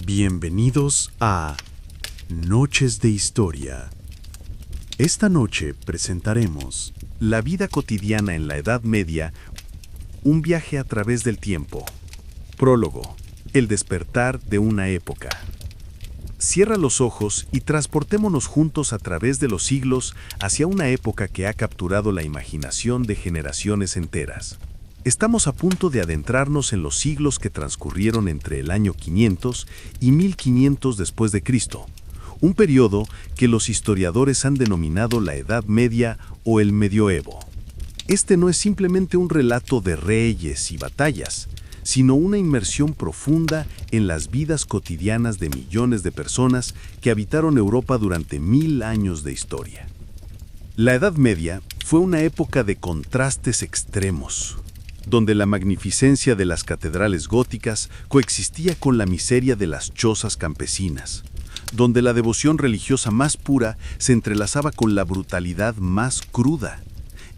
Bienvenidos a Noches de Historia. Esta noche presentaremos la vida cotidiana en la Edad Media, un viaje a través del tiempo. Prólogo: el despertar de una época. Cierra los ojos y transportémonos juntos a través de los siglos hacia una época que ha capturado la imaginación de generaciones enteras. Estamos a punto de adentrarnos en los siglos que transcurrieron entre el año 500 y 1500 después de Cristo, un periodo que los historiadores han denominado la Edad Media o el Medioevo. Este no es simplemente un relato de reyes y batallas, sino una inmersión profunda en las vidas cotidianas de millones de personas que habitaron Europa durante 1000 años de historia. La Edad Media fue una época de contrastes extremos, donde la magnificencia de las catedrales góticas coexistía con la miseria de las chozas campesinas, donde la devoción religiosa más pura se entrelazaba con la brutalidad más cruda,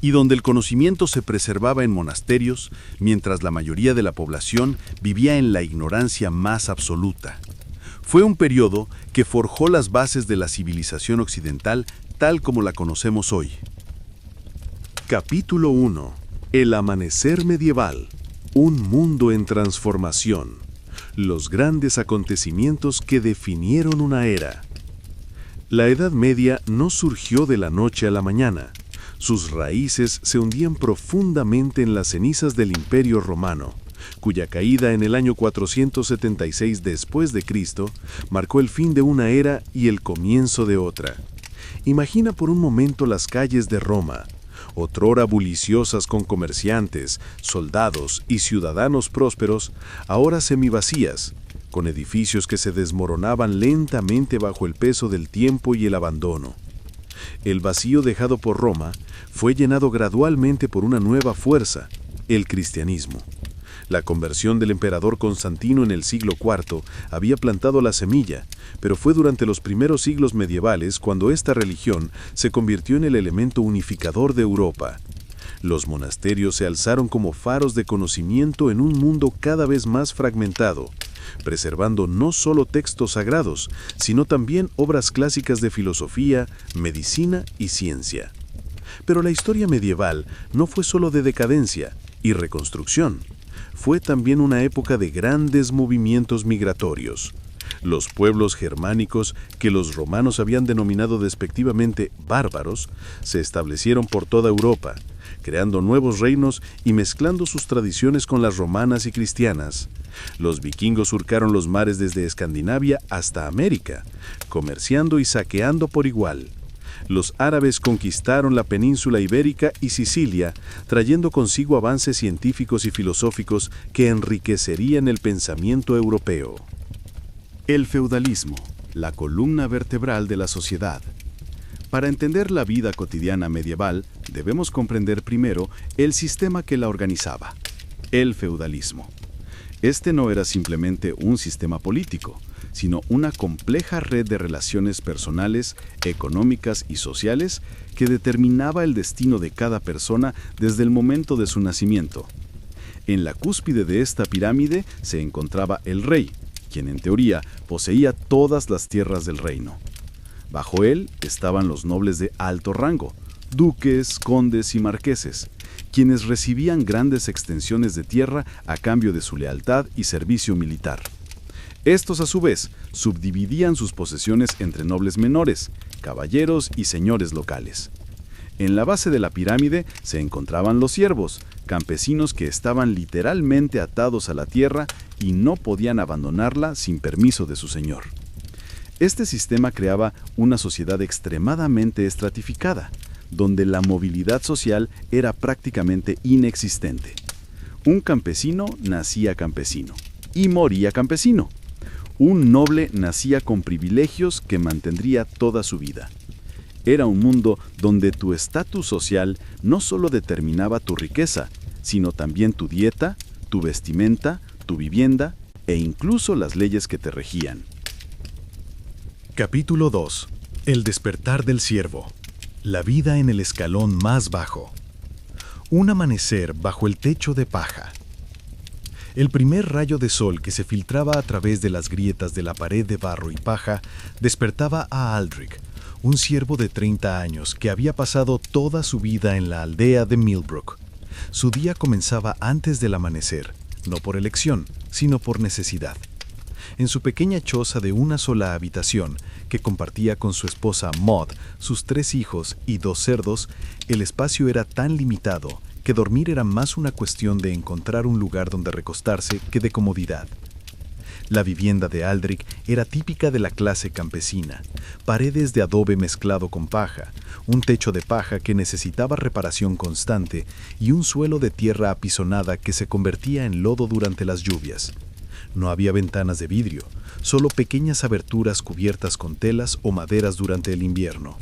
y donde el conocimiento se preservaba en monasterios, mientras la mayoría de la población vivía en la ignorancia más absoluta. Fue un periodo que forjó las bases de la civilización occidental tal como la conocemos hoy. Capítulo 1. El amanecer medieval. Un mundo en transformación. Los grandes acontecimientos que definieron una era. La Edad Media no surgió de la noche a la mañana. Sus raíces se hundían profundamente en las cenizas del Imperio Romano, cuya caída en el año 476 después de Cristo marcó el fin de una era y el comienzo de otra. Imagina por un momento las calles de Roma, otrora buliciosas con comerciantes, soldados y ciudadanos prósperos, ahora semivacías, con edificios que se desmoronaban lentamente bajo el peso del tiempo y el abandono. El vacío dejado por Roma fue llenado gradualmente por una nueva fuerza, el cristianismo. La conversión del emperador Constantino en el siglo IV había plantado la semilla, pero fue durante los primeros siglos medievales cuando esta religión se convirtió en el elemento unificador de Europa. Los monasterios se alzaron como faros de conocimiento en un mundo cada vez más fragmentado, preservando no solo textos sagrados, sino también obras clásicas de filosofía, medicina y ciencia. Pero la historia medieval no fue solo de decadencia y reconstrucción. Fue también una época de grandes movimientos migratorios. Los pueblos germánicos, que los romanos habían denominado despectivamente bárbaros, se establecieron por toda Europa, creando nuevos reinos y mezclando sus tradiciones con las romanas y cristianas. Los vikingos surcaron los mares desde Escandinavia hasta América, comerciando y saqueando por igual. Los árabes conquistaron la península ibérica y Sicilia, trayendo consigo avances científicos y filosóficos que enriquecerían el pensamiento europeo. El feudalismo, la columna vertebral de la sociedad. Para entender la vida cotidiana medieval, debemos comprender primero el sistema que la organizaba, el feudalismo. Este no era simplemente un sistema político, sino una compleja red de relaciones personales, económicas y sociales que determinaba el destino de cada persona desde el momento de su nacimiento. En la cúspide de esta pirámide se encontraba el rey, quien en teoría poseía todas las tierras del reino. Bajo él estaban los nobles de alto rango, duques, condes y marqueses, quienes recibían grandes extensiones de tierra a cambio de su lealtad y servicio militar. Estos, a su vez, subdividían sus posesiones entre nobles menores, caballeros y señores locales. En la base de la pirámide se encontraban los siervos, campesinos que estaban literalmente atados a la tierra y no podían abandonarla sin permiso de su señor. Este sistema creaba una sociedad extremadamente estratificada, donde la movilidad social era prácticamente inexistente. Un campesino nacía campesino y moría campesino. Un noble nacía con privilegios que mantendría toda su vida. Era un mundo donde tu estatus social no solo determinaba tu riqueza, sino también tu dieta, tu vestimenta, tu vivienda e incluso las leyes que te regían. Capítulo 2. El despertar del siervo. La vida en el escalón más bajo. Un amanecer bajo el techo de paja. El primer rayo de sol que se filtraba a través de las grietas de la pared de barro y paja despertaba a Aldrich, un ciervo de 30 años que había pasado toda su vida en la aldea de Millbrook. Su día comenzaba antes del amanecer, no por elección, sino por necesidad. En su pequeña choza de una sola habitación, que compartía con su esposa Maud, sus 3 hijos y 2 cerdos, el espacio era tan limitado que dormir era más una cuestión de encontrar un lugar donde recostarse que de comodidad. La vivienda de Aldrich era típica de la clase campesina: paredes de adobe mezclado con paja, un techo de paja que necesitaba reparación constante y un suelo de tierra apisonada que se convertía en lodo durante las lluvias. No había ventanas de vidrio, solo pequeñas aberturas cubiertas con telas o maderas durante el invierno.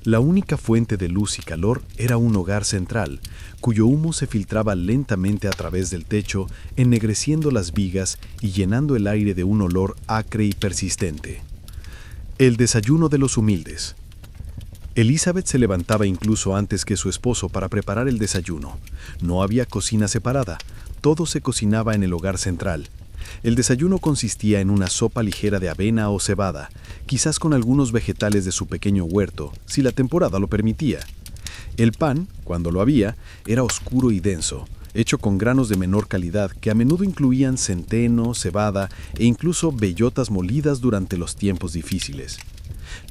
La única fuente de luz y calor era un hogar central, cuyo humo se filtraba lentamente a través del techo, ennegreciendo las vigas y llenando el aire de un olor acre y persistente. El desayuno de los humildes. Elizabeth se levantaba incluso antes que su esposo para preparar el desayuno. No había cocina separada, todo se cocinaba en el hogar central. El desayuno consistía en una sopa ligera de avena o cebada, quizás con algunos vegetales de su pequeño huerto, si la temporada lo permitía. El pan, cuando lo había, era oscuro y denso, hecho con granos de menor calidad que a menudo incluían centeno, cebada e incluso bellotas molidas durante los tiempos difíciles.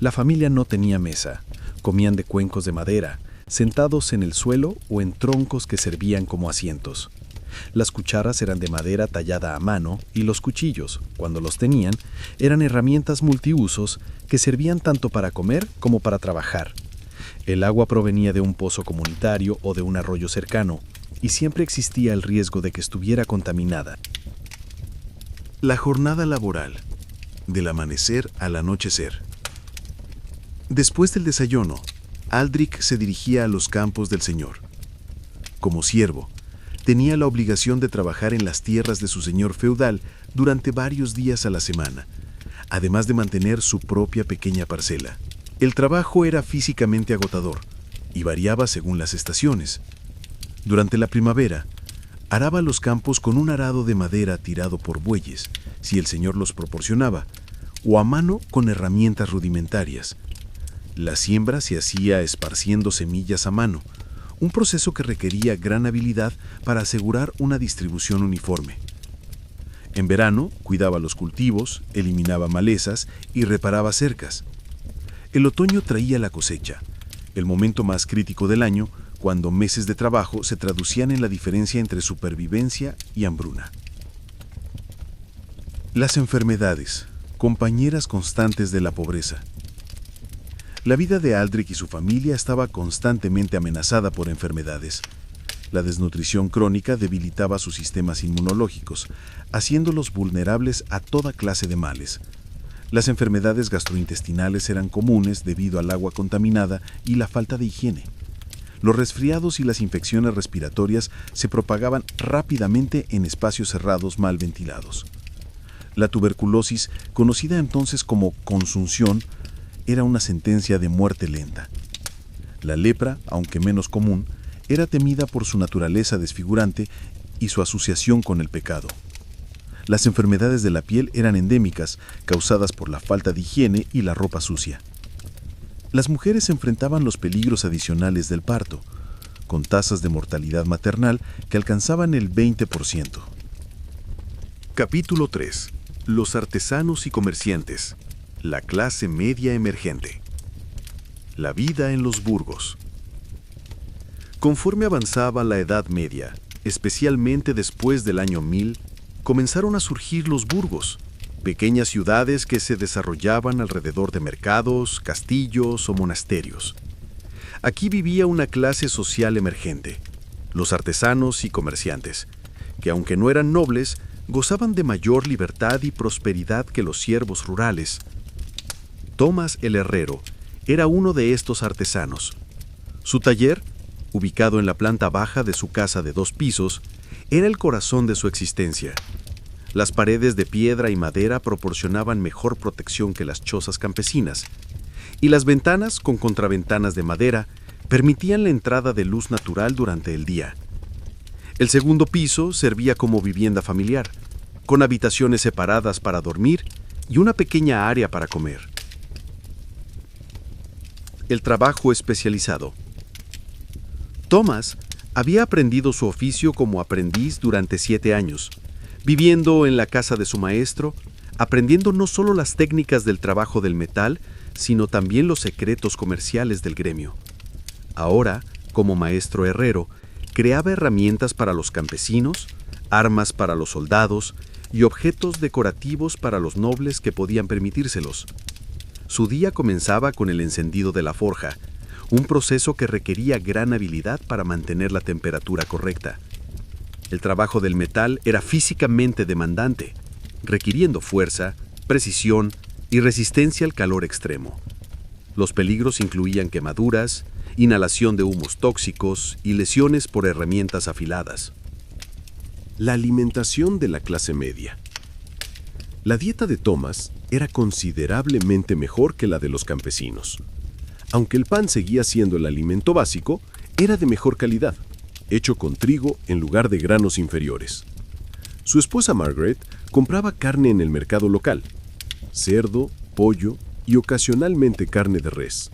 La familia no tenía mesa, comían de cuencos de madera, sentados en el suelo o en troncos que servían como asientos. Las cucharas eran de madera tallada a mano y los cuchillos, cuando los tenían, eran herramientas multiusos que servían tanto para comer como para trabajar. El agua provenía de un pozo comunitario o de un arroyo cercano, y siempre existía el riesgo de que estuviera contaminada. La jornada laboral, del amanecer al anochecer. Después del desayuno, Aldrich se dirigía a los campos del señor. Como siervo, tenía la obligación de trabajar en las tierras de su señor feudal durante varios días a la semana, además de mantener su propia pequeña parcela. El trabajo era físicamente agotador y variaba según las estaciones. Durante la primavera, araba los campos con un arado de madera tirado por bueyes, si el señor los proporcionaba, o a mano con herramientas rudimentarias. La siembra se hacía esparciendo semillas a mano, un proceso que requería gran habilidad para asegurar una distribución uniforme. En verano, cuidaba los cultivos, eliminaba malezas y reparaba cercas. El otoño traía la cosecha, el momento más crítico del año, cuando meses de trabajo se traducían en la diferencia entre supervivencia y hambruna. Las enfermedades, compañeras constantes de la pobreza. La vida de Aldrich y su familia estaba constantemente amenazada por enfermedades. La desnutrición crónica debilitaba sus sistemas inmunológicos, haciéndolos vulnerables a toda clase de males. Las enfermedades gastrointestinales eran comunes debido al agua contaminada y la falta de higiene. Los resfriados y las infecciones respiratorias se propagaban rápidamente en espacios cerrados mal ventilados. La tuberculosis, conocida entonces como consunción, era una sentencia de muerte lenta. La lepra, aunque menos común, era temida por su naturaleza desfigurante y su asociación con el pecado. Las enfermedades de la piel eran endémicas, causadas por la falta de higiene y la ropa sucia. Las mujeres enfrentaban los peligros adicionales del parto, con tasas de mortalidad maternal que alcanzaban el 20%. Capítulo 3. Los artesanos y comerciantes. La clase media emergente. La vida en los burgos. Conforme avanzaba la Edad Media, especialmente después del año 1000, comenzaron a surgir los burgos, pequeñas ciudades que se desarrollaban alrededor de mercados, castillos o monasterios. Aquí vivía una clase social emergente, los artesanos y comerciantes, que aunque no eran nobles, gozaban de mayor libertad y prosperidad que los siervos rurales. Tomás el Herrero era uno de estos artesanos. Su taller, ubicado en la planta baja de su casa de 2 pisos, era el corazón de su existencia. Las paredes de piedra y madera proporcionaban mejor protección que las chozas campesinas, y las ventanas, con contraventanas de madera, permitían la entrada de luz natural durante el día. El segundo piso servía como vivienda familiar, con habitaciones separadas para dormir y una pequeña área para comer. El trabajo especializado. Thomas había aprendido su oficio como aprendiz durante 7 años, viviendo en la casa de su maestro, aprendiendo no solo las técnicas del trabajo del metal, sino también los secretos comerciales del gremio. Ahora, como maestro herrero, creaba herramientas para los campesinos, armas para los soldados y objetos decorativos para los nobles que podían permitírselos. Su día comenzaba con el encendido de la forja, un proceso que requería gran habilidad para mantener la temperatura correcta. El trabajo del metal era físicamente demandante, requiriendo fuerza, precisión y resistencia al calor extremo. Los peligros incluían quemaduras, inhalación de humos tóxicos y lesiones por herramientas afiladas. La alimentación de la clase media. La dieta de Thomas era considerablemente mejor que la de los campesinos. Aunque el pan seguía siendo el alimento básico, era de mejor calidad, hecho con trigo en lugar de granos inferiores. Su esposa Margaret compraba carne en el mercado local, cerdo, pollo y ocasionalmente carne de res.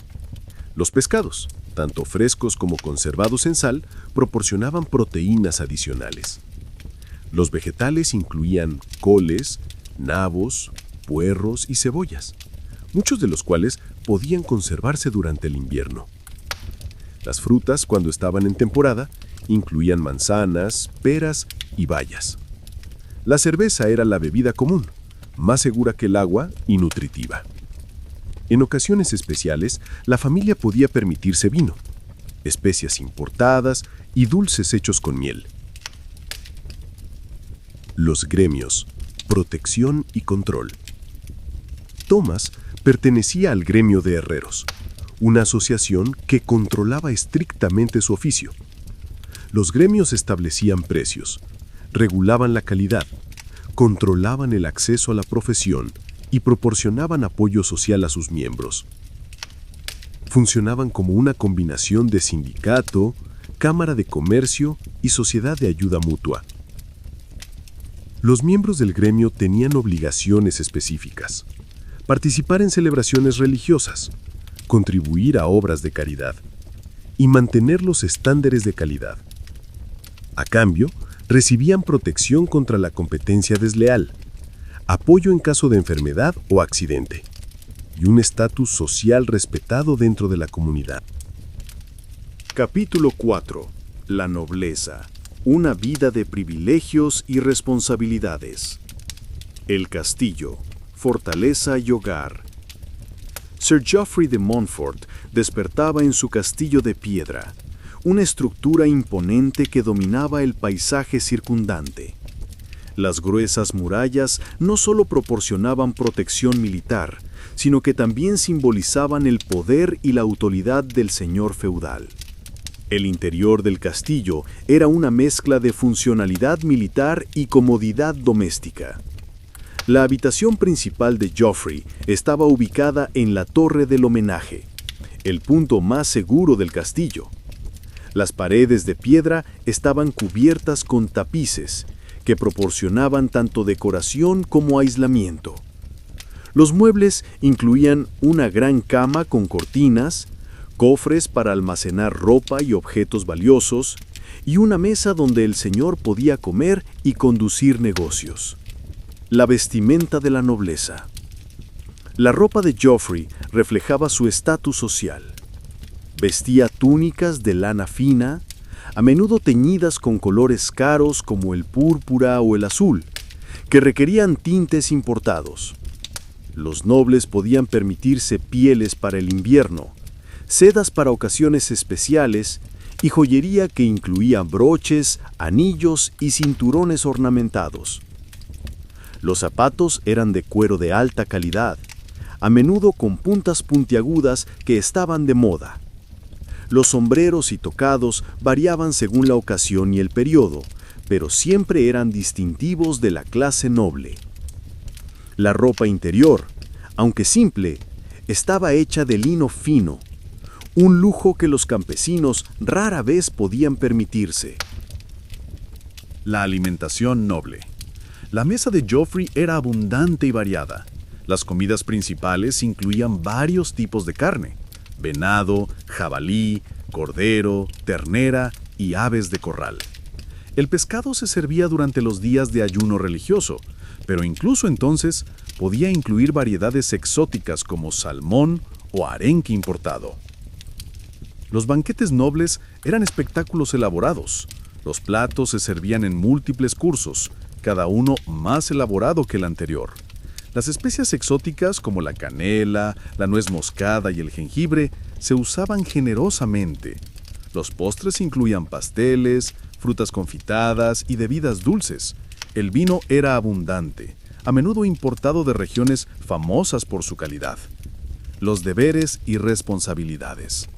Los pescados, tanto frescos como conservados en sal, proporcionaban proteínas adicionales. Los vegetales incluían coles, nabos, puerros y cebollas, muchos de los cuales podían conservarse durante el invierno. Las frutas, cuando estaban en temporada, incluían manzanas, peras y bayas. La cerveza era la bebida común, más segura que el agua y nutritiva. En ocasiones especiales, la familia podía permitirse vino, especias importadas y dulces hechos con miel. Los gremios, protección y control. Thomas pertenecía al gremio de herreros, una asociación que controlaba estrictamente su oficio. Los gremios establecían precios, regulaban la calidad, controlaban el acceso a la profesión y proporcionaban apoyo social a sus miembros. Funcionaban como una combinación de sindicato, cámara de comercio y sociedad de ayuda mutua. Los miembros del gremio tenían obligaciones específicas: participar en celebraciones religiosas, contribuir a obras de caridad y mantener los estándares de calidad. A cambio, recibían protección contra la competencia desleal, apoyo en caso de enfermedad o accidente, y un estatus social respetado dentro de la comunidad. Capítulo 4. La nobleza. Una vida de privilegios y responsabilidades. El castillo, fortaleza y hogar. Sir Geoffrey de Montfort despertaba en su castillo de piedra, una estructura imponente que dominaba el paisaje circundante. Las gruesas murallas no solo proporcionaban protección militar, sino que también simbolizaban el poder y la autoridad del señor feudal. El interior del castillo era una mezcla de funcionalidad militar y comodidad doméstica. La habitación principal de Geoffrey estaba ubicada en la Torre del Homenaje, el punto más seguro del castillo. Las paredes de piedra estaban cubiertas con tapices, que proporcionaban tanto decoración como aislamiento. Los muebles incluían una gran cama con cortinas, cofres para almacenar ropa y objetos valiosos, y una mesa donde el señor podía comer y conducir negocios. La vestimenta de la nobleza. La ropa de Geoffrey reflejaba su estatus social. Vestía túnicas de lana fina, a menudo teñidas con colores caros como el púrpura o el azul, que requerían tintes importados. Los nobles podían permitirse pieles para el invierno, sedas para ocasiones especiales y joyería que incluía broches, anillos y cinturones ornamentados. Los zapatos eran de cuero de alta calidad, a menudo con puntas puntiagudas que estaban de moda. Los sombreros y tocados variaban según la ocasión y el periodo, pero siempre eran distintivos de la clase noble. La ropa interior, aunque simple, estaba hecha de lino fino, un lujo que los campesinos rara vez podían permitirse. La alimentación noble. La mesa de Joffrey era abundante y variada. Las comidas principales incluían varios tipos de carne: venado, jabalí, cordero, ternera y aves de corral. El pescado se servía durante los días de ayuno religioso, pero incluso entonces podía incluir variedades exóticas como salmón o arenque importado. Los banquetes nobles eran espectáculos elaborados. Los platos se servían en múltiples cursos, cada uno más elaborado que el anterior. Las especias exóticas como la canela, la nuez moscada y el jengibre se usaban generosamente. Los postres incluían pasteles, frutas confitadas y bebidas dulces. El vino era abundante, a menudo importado de regiones famosas por su calidad. Los deberes y responsabilidades.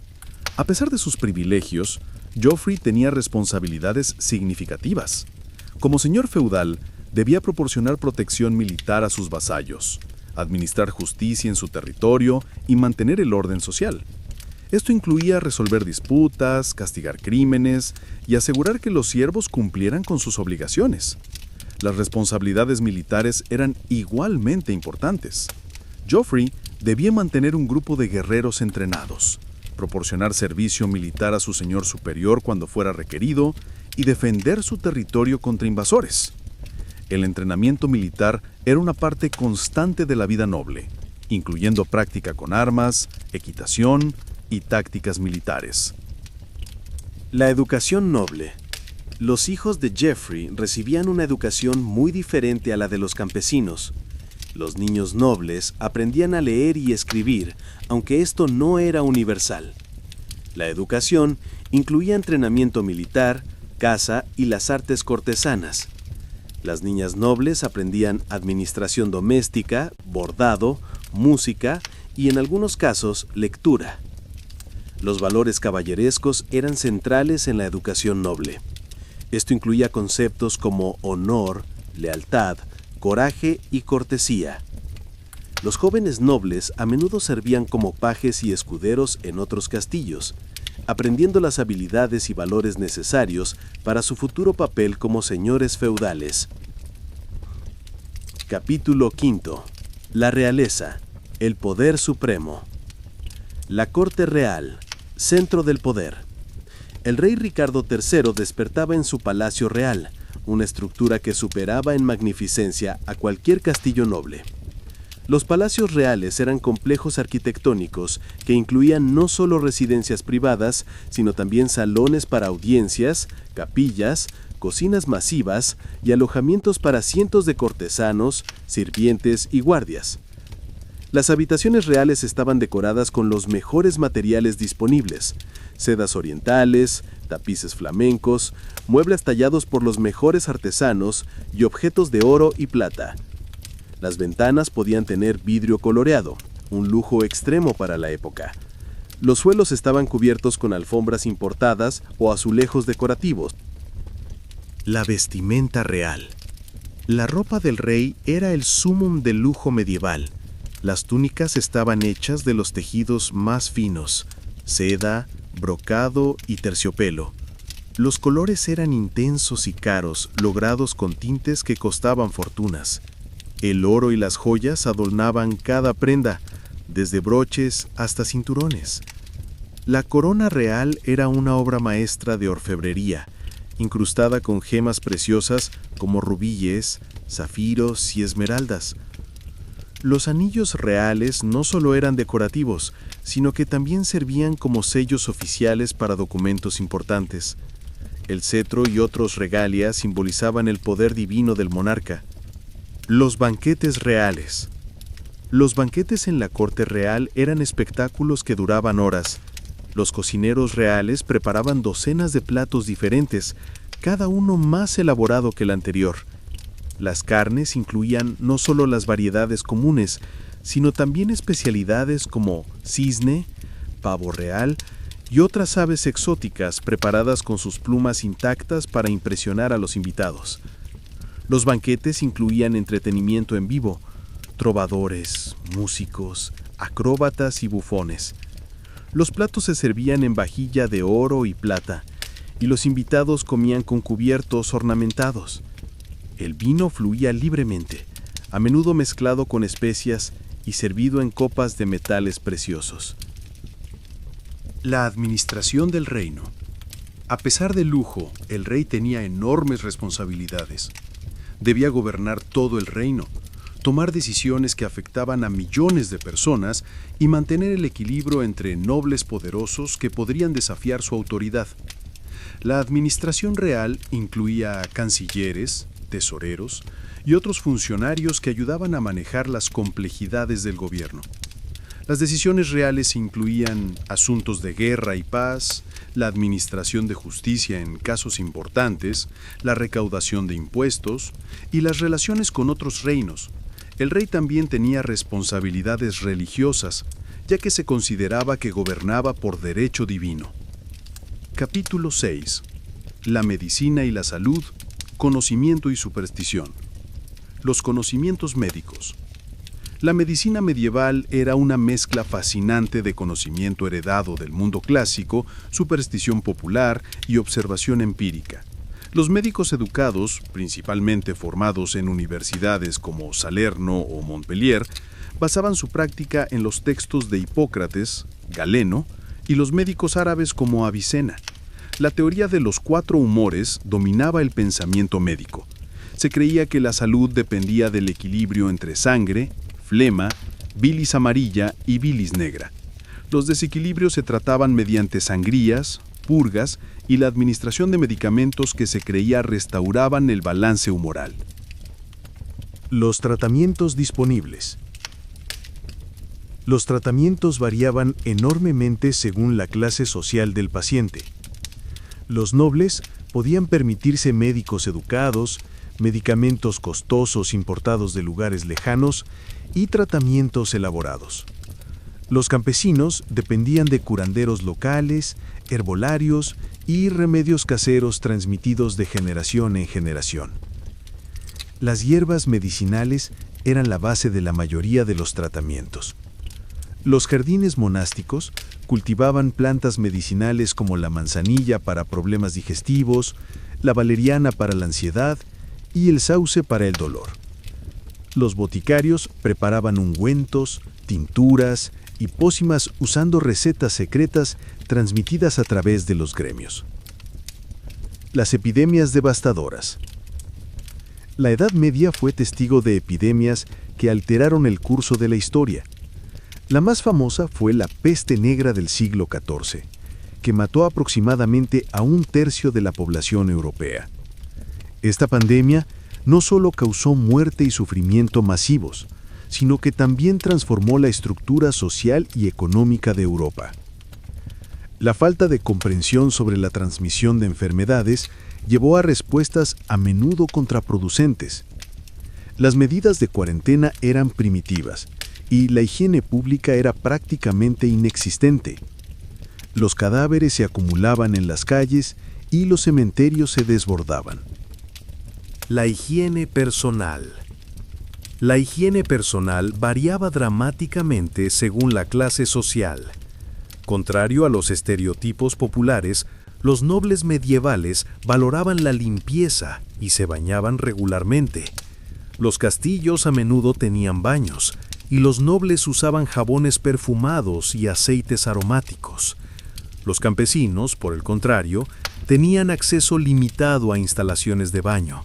A pesar de sus privilegios, Joffrey tenía responsabilidades significativas. Como señor feudal, debía proporcionar protección militar a sus vasallos, administrar justicia en su territorio y mantener el orden social. Esto incluía resolver disputas, castigar crímenes y asegurar que los siervos cumplieran con sus obligaciones. Las responsabilidades militares eran igualmente importantes. Joffrey debía mantener un grupo de guerreros entrenados, proporcionar servicio militar a su señor superior cuando fuera requerido y defender su territorio contra invasores. El entrenamiento militar era una parte constante de la vida noble, incluyendo práctica con armas, equitación y tácticas militares. La educación noble. Los hijos de Joffrey recibían una educación muy diferente a la de los campesinos. Los niños nobles aprendían a leer y escribir, aunque esto no era universal. La educación incluía entrenamiento militar, caza y las artes cortesanas. Las niñas nobles aprendían administración doméstica, bordado, música y en algunos casos lectura. Los valores caballerescos eran centrales en la educación noble. Esto incluía conceptos como honor, lealtad, coraje y cortesía. Los jóvenes nobles a menudo servían como pajes y escuderos en otros castillos, aprendiendo las habilidades y valores necesarios para su futuro papel como señores feudales. Capítulo V. La realeza, el poder supremo. La corte real, centro del poder. El rey Ricardo III despertaba en su palacio real, una estructura que superaba en magnificencia a cualquier castillo noble. Los palacios reales eran complejos arquitectónicos que incluían no solo residencias privadas, sino también salones para audiencias, capillas, cocinas masivas y alojamientos para cientos de cortesanos, sirvientes y guardias. Las habitaciones reales estaban decoradas con los mejores materiales disponibles: sedas orientales, tapices flamencos, muebles tallados por los mejores artesanos y objetos de oro y plata. Las ventanas podían tener vidrio coloreado, un lujo extremo para la época. Los suelos estaban cubiertos con alfombras importadas o azulejos decorativos. La vestimenta real. La ropa del rey era el sumum del lujo medieval. Las túnicas estaban hechas de los tejidos más finos: seda, brocado y terciopelo. Los colores eran intensos y caros, logrados con tintes que costaban fortunas. El oro y las joyas adornaban cada prenda, desde broches hasta cinturones. La corona real era una obra maestra de orfebrería, incrustada con gemas preciosas como rubíes, zafiros y esmeraldas. Los anillos reales no solo eran decorativos, sino que también servían como sellos oficiales para documentos importantes. El cetro y otros regalias simbolizaban el poder divino del monarca. Los banquetes reales. Los banquetes en la corte real eran espectáculos que duraban horas. Los cocineros reales preparaban docenas de platos diferentes, cada uno más elaborado que el anterior. Las carnes incluían no solo las variedades comunes, sino también especialidades como cisne, pavo real y otras aves exóticas preparadas con sus plumas intactas para impresionar a los invitados. Los banquetes incluían entretenimiento en vivo: trovadores, músicos, acróbatas y bufones. Los platos se servían en vajilla de oro y plata, y los invitados comían con cubiertos ornamentados. El vino fluía libremente, a menudo mezclado con especias y servido en copas de metales preciosos. La administración del reino. A pesar del lujo, el rey tenía enormes responsabilidades. Debía gobernar todo el reino, tomar decisiones que afectaban a millones de personas y mantener el equilibrio entre nobles poderosos que podrían desafiar su autoridad. La administración real incluía cancilleres, tesoreros y otros funcionarios que ayudaban a manejar las complejidades del gobierno. Las decisiones reales incluían asuntos de guerra y paz, la administración de justicia en casos importantes, la recaudación de impuestos y las relaciones con otros reinos. El rey también tenía responsabilidades religiosas, ya que se consideraba que gobernaba por derecho divino. Capítulo 6. La medicina y la salud, conocimiento y superstición. Los conocimientos médicos. La medicina medieval era una mezcla fascinante de conocimiento heredado del mundo clásico, superstición popular y observación empírica. Los médicos educados, principalmente formados en universidades como Salerno o Montpellier, basaban su práctica en los textos de Hipócrates, Galeno y los médicos árabes como Avicena. La teoría de los 4 humores dominaba el pensamiento médico. Se creía que la salud dependía del equilibrio entre sangre, flema, bilis amarilla y bilis negra. Los desequilibrios se trataban mediante sangrías, purgas y la administración de medicamentos que se creía restauraban el balance humoral. Los tratamientos disponibles. Los tratamientos variaban enormemente según la clase social del paciente. Los nobles podían permitirse médicos educados, medicamentos costosos importados de lugares lejanos y tratamientos elaborados. Los campesinos dependían de curanderos locales, herbolarios y remedios caseros transmitidos de generación en generación. Las hierbas medicinales eran la base de la mayoría de los tratamientos. Los jardines monásticos cultivaban plantas medicinales como la manzanilla para problemas digestivos, la valeriana para la ansiedad y el sauce para el dolor. Los boticarios preparaban ungüentos, tinturas y pócimas usando recetas secretas transmitidas a través de los gremios. Las epidemias devastadoras. La Edad Media fue testigo de epidemias que alteraron el curso de la historia. La más famosa fue la peste negra del siglo XIV, que mató aproximadamente a 1/3 de la población europea. Esta pandemia no solo causó muerte y sufrimiento masivos, sino que también transformó la estructura social y económica de Europa. La falta de comprensión sobre la transmisión de enfermedades llevó a respuestas a menudo contraproducentes. Las medidas de cuarentena eran primitivas y la higiene pública era prácticamente inexistente. Los cadáveres se acumulaban en las calles y los cementerios se desbordaban. La higiene personal. La higiene personal variaba dramáticamente según la clase social. Contrario a los estereotipos populares, los nobles medievales valoraban la limpieza y se bañaban regularmente. Los castillos a menudo tenían baños, y los nobles usaban jabones perfumados y aceites aromáticos. Los campesinos, por el contrario, tenían acceso limitado a instalaciones de baño.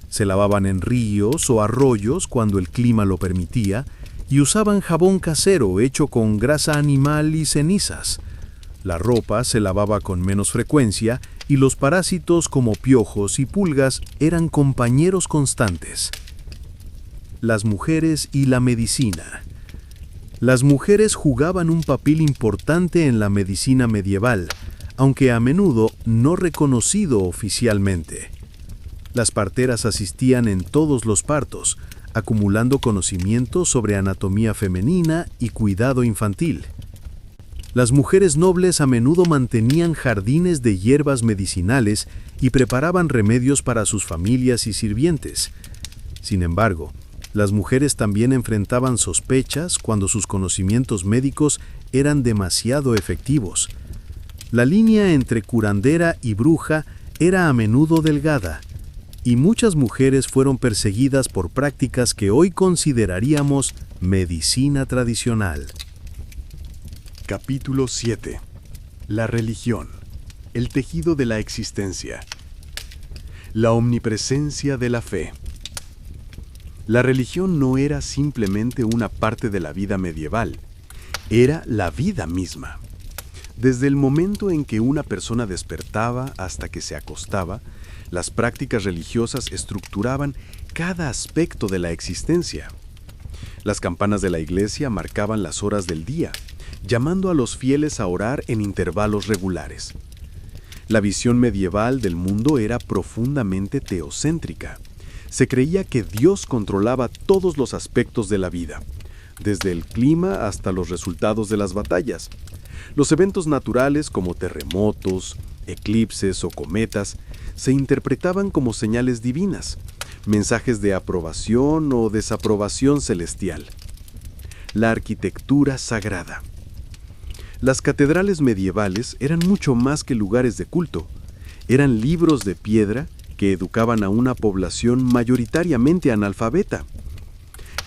Se lavaban en ríos o arroyos cuando el clima lo permitía y usaban jabón casero hecho con grasa animal y cenizas. La ropa se lavaba con menos frecuencia y los parásitos como piojos y pulgas eran compañeros constantes. Las mujeres y la medicina. Las mujeres jugaban un papel importante en la medicina medieval, aunque a menudo no reconocido oficialmente. Las parteras asistían en todos los partos, acumulando conocimiento sobre anatomía femenina y cuidado infantil. Las mujeres nobles a menudo mantenían jardines de hierbas medicinales y preparaban remedios para sus familias y sirvientes. Sin embargo, las mujeres también enfrentaban sospechas cuando sus conocimientos médicos eran demasiado efectivos. La línea entre curandera y bruja era a menudo delgada, y muchas mujeres fueron perseguidas por prácticas que hoy consideraríamos medicina tradicional. Capítulo 7. La religión, el tejido de la existencia. La omnipresencia de la fe. La religión no era simplemente una parte de la vida medieval, era la vida misma. Desde el momento en que una persona despertaba hasta que se acostaba, las prácticas religiosas estructuraban cada aspecto de la existencia. Las campanas de la iglesia marcaban las horas del día, llamando a los fieles a orar en intervalos regulares. La visión medieval del mundo era profundamente teocéntrica. Se creía que Dios controlaba todos los aspectos de la vida, desde el clima hasta los resultados de las batallas. Los eventos naturales como terremotos, eclipses o cometas se interpretaban como señales divinas, mensajes de aprobación o desaprobación celestial. La arquitectura sagrada. Las catedrales medievales eran mucho más que lugares de culto. Eran libros de piedra que educaban a una población mayoritariamente analfabeta.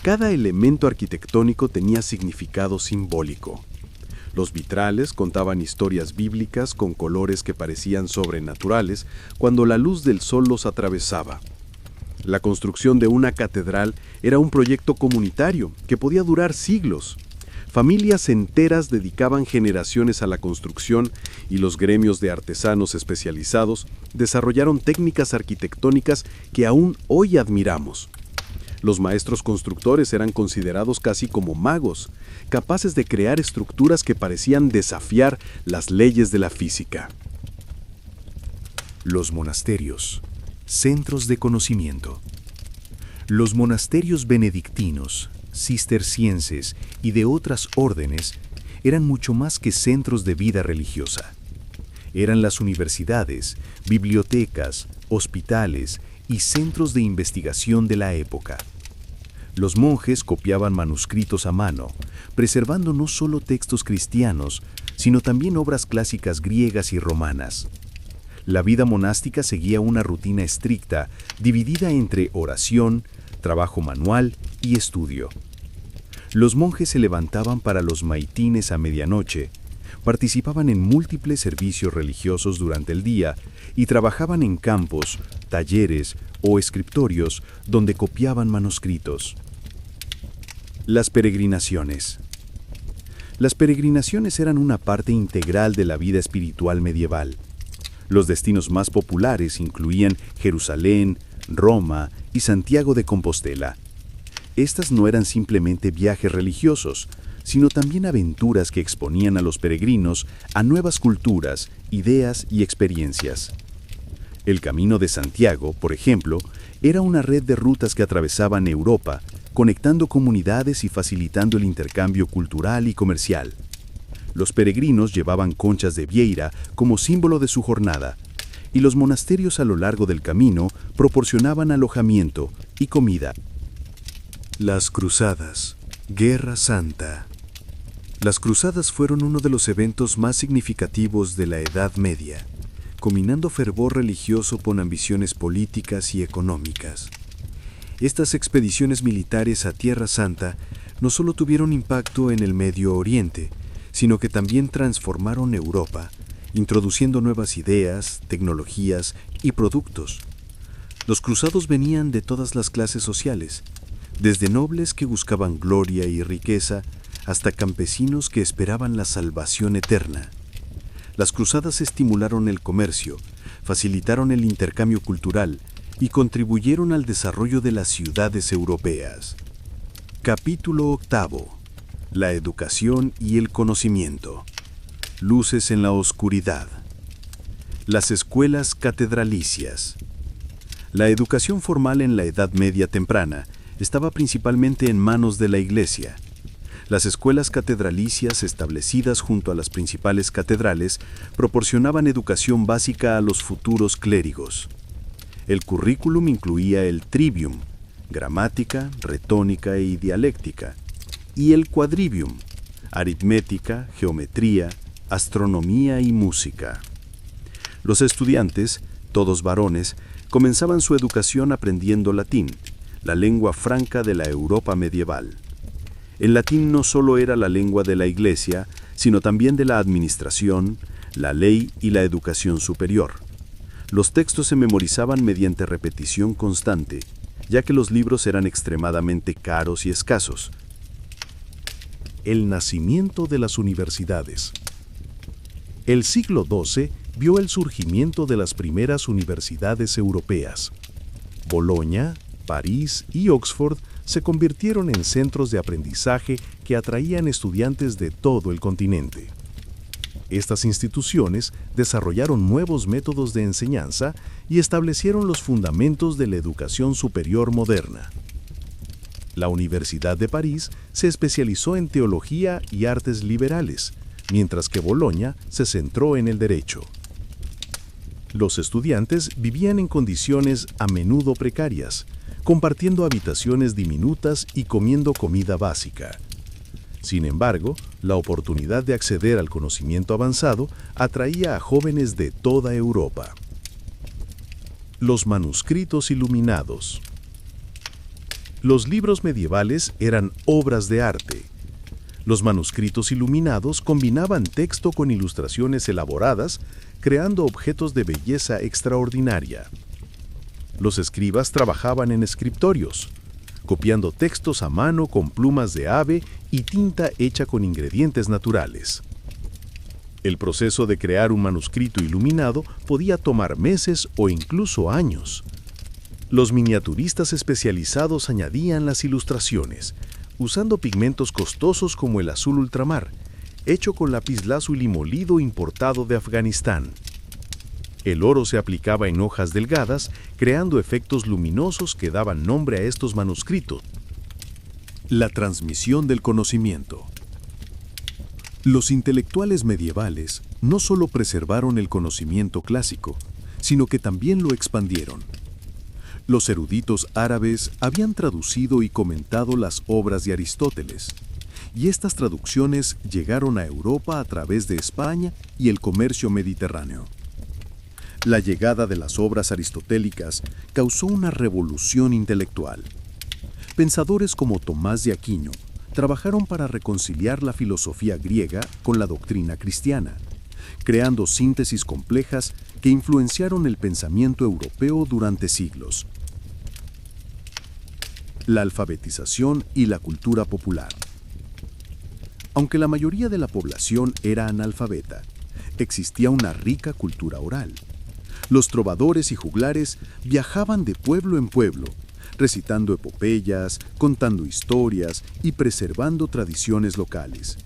Cada elemento arquitectónico tenía significado simbólico. Los vitrales contaban historias bíblicas con colores que parecían sobrenaturales cuando la luz del sol los atravesaba. La construcción de una catedral era un proyecto comunitario que podía durar siglos. Familias enteras dedicaban generaciones a la construcción y los gremios de artesanos especializados desarrollaron técnicas arquitectónicas que aún hoy admiramos. Los maestros constructores eran considerados casi como magos, capaces de crear estructuras que parecían desafiar las leyes de la física. Los monasterios, centros de conocimiento. Los monasterios benedictinos, cistercienses y de otras órdenes eran mucho más que centros de vida religiosa. Eran las universidades, bibliotecas, hospitales y centros de investigación de la época. Los monjes copiaban manuscritos a mano, preservando no solo textos cristianos, sino también obras clásicas griegas y romanas. La vida monástica seguía una rutina estricta, dividida entre oración, trabajo manual y estudio. Los monjes se levantaban para los maitines a medianoche, participaban en múltiples servicios religiosos durante el día y trabajaban en campos, talleres o escritorios donde copiaban manuscritos. Las peregrinaciones. Las peregrinaciones eran una parte integral de la vida espiritual medieval. Los destinos más populares incluían Jerusalén, Roma y Santiago de Compostela. Estas no eran simplemente viajes religiosos, sino también aventuras que exponían a los peregrinos a nuevas culturas, ideas y experiencias. El Camino de Santiago, por ejemplo, era una red de rutas que atravesaban Europa, conectando comunidades y facilitando el intercambio cultural y comercial. Los peregrinos llevaban conchas de vieira como símbolo de su jornada, y los monasterios a lo largo del camino proporcionaban alojamiento y comida. Las Cruzadas, Guerra Santa. Las Cruzadas fueron uno de los eventos más significativos de la Edad Media, combinando fervor religioso con ambiciones políticas y económicas. Estas expediciones militares a Tierra Santa no solo tuvieron impacto en el Medio Oriente, sino que también transformaron Europa, introduciendo nuevas ideas, tecnologías y productos. Los cruzados venían de todas las clases sociales, desde nobles que buscaban gloria y riqueza, hasta campesinos que esperaban la salvación eterna. Las cruzadas estimularon el comercio, facilitaron el intercambio cultural y contribuyeron al desarrollo de las ciudades europeas. Capítulo 8. La educación y el conocimiento. Luces en la oscuridad. Las escuelas catedralicias. La educación formal en la Edad Media temprana estaba principalmente en manos de la Iglesia. Las escuelas catedralicias establecidas junto a las principales catedrales proporcionaban educación básica a los futuros clérigos. El currículum incluía el trivium, gramática, retónica y dialéctica, y el quadrivium, aritmética, geometría, astronomía y música. Los estudiantes, todos varones, comenzaban su educación aprendiendo latín, la lengua franca de la Europa medieval. El latín no solo era la lengua de la Iglesia, sino también de la administración, la ley y la educación superior. Los textos se memorizaban mediante repetición constante, ya que los libros eran extremadamente caros y escasos. El nacimiento de las universidades. El siglo XII vio el surgimiento de las primeras universidades europeas. Bolonia, París y Oxford se convirtieron en centros de aprendizaje que atraían estudiantes de todo el continente. Estas instituciones desarrollaron nuevos métodos de enseñanza y establecieron los fundamentos de la educación superior moderna. La Universidad de París se especializó en teología y artes liberales, mientras que Bolonia se centró en el derecho. Los estudiantes vivían en condiciones a menudo precarias, compartiendo habitaciones diminutas y comiendo comida básica. Sin embargo, la oportunidad de acceder al conocimiento avanzado atraía a jóvenes de toda Europa. Los manuscritos iluminados. Los libros medievales eran obras de arte. Los manuscritos iluminados combinaban texto con ilustraciones elaboradas, creando objetos de belleza extraordinaria. Los escribas trabajaban en escritorios, copiando textos a mano con plumas de ave y tinta hecha con ingredientes naturales. El proceso de crear un manuscrito iluminado podía tomar meses o incluso años. Los miniaturistas especializados añadían las ilustraciones, usando pigmentos costosos como el azul ultramar, hecho con lapislázuli molido importado de Afganistán. El oro se aplicaba en hojas delgadas, creando efectos luminosos que daban nombre a estos manuscritos. La transmisión del conocimiento. Los intelectuales medievales no solo preservaron el conocimiento clásico, sino que también lo expandieron. Los eruditos árabes habían traducido y comentado las obras de Aristóteles, y estas traducciones llegaron a Europa a través de España y el comercio mediterráneo. La llegada de las obras aristotélicas causó una revolución intelectual. Pensadores como Tomás de Aquino trabajaron para reconciliar la filosofía griega con la doctrina cristiana, creando síntesis complejas que influenciaron el pensamiento europeo durante siglos. La alfabetización y la cultura popular. Aunque la mayoría de la población era analfabeta, existía una rica cultura oral. Los trovadores y juglares viajaban de pueblo en pueblo, recitando epopeyas, contando historias y preservando tradiciones locales.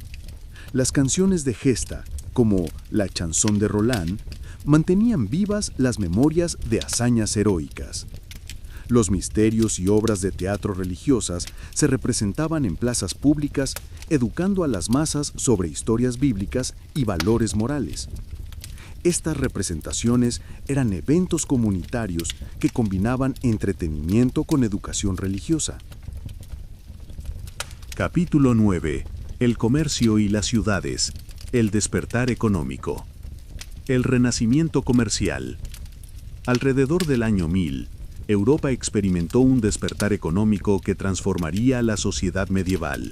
Las canciones de gesta, como la Chanson de Roland, mantenían vivas las memorias de hazañas heroicas. Los misterios y obras de teatro religiosas se representaban en plazas públicas, educando a las masas sobre historias bíblicas y valores morales. Estas representaciones eran eventos comunitarios que combinaban entretenimiento con educación religiosa. Capítulo 9. El comercio y las ciudades. El despertar económico. El renacimiento comercial. Alrededor del año 1000, Europa experimentó un despertar económico que transformaría la sociedad medieval.